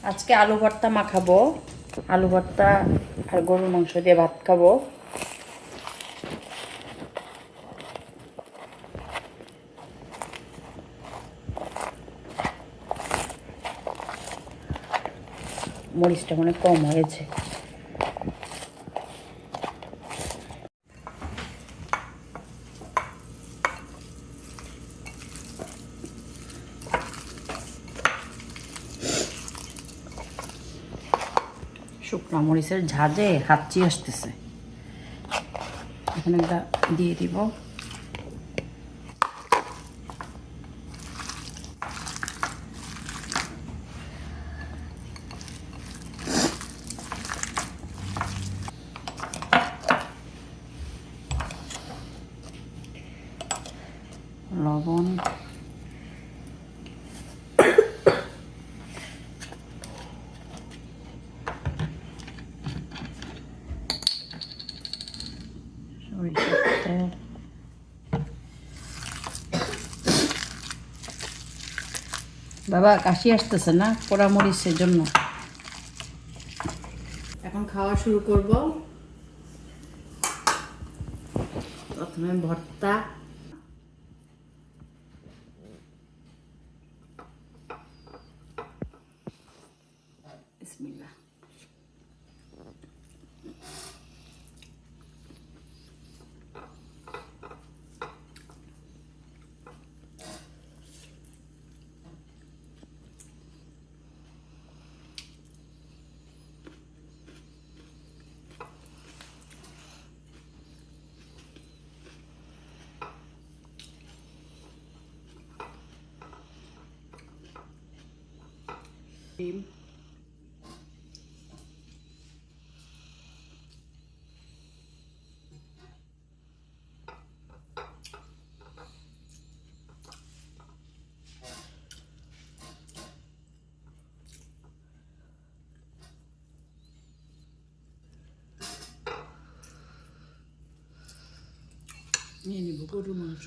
আজকে আলু ভর্তা মাখাবো, আলু ভর্তা আর গরুর মাংস দিয়ে ভাত খাবো। মরিচটা মনে কম হয়েছে। শুকনো মরিচের ঝাঁজে হাঁচি আসতেছে। এখানে একটা দিয়ে দিব। লবণ, সরিষার তেল, বাবা কাশি আসতেছে না পোড়া মরিচের জন্য। এখন খাওয়া শুরু করব। প্রথমে ভর্তা, বিসমিল্লাহ। ডিম, নিয়ে নিব গরুর মাংস।